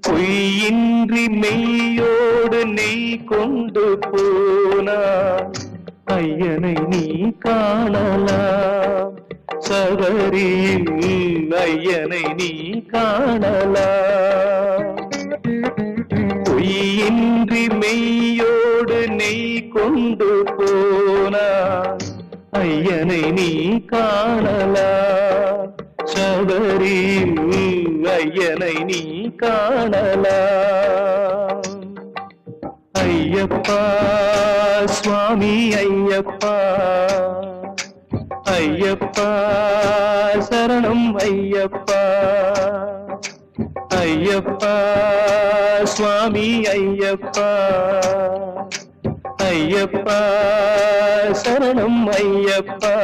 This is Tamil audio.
பொய்யின்றி மெய்யோடு நெய் கொண்டு போனா ஐயனை நீ காணலாம். சபரியில் ஐயனை நீ காணலாம். பொய்யின்றி மெய்யோடு நெய் கொண்டு போனா ஐயனை நீ காணலாம். சபரியில் ஐயனை நீ காணலாம். ஐயப்பா சுவாமி ஐயப்பா, ஐயப்பா சரணம் ஐயப்பா, ஐயப்பா சுவாமி ஐயப்பா, ஐயப்பா சரணம் ஐயப்பா.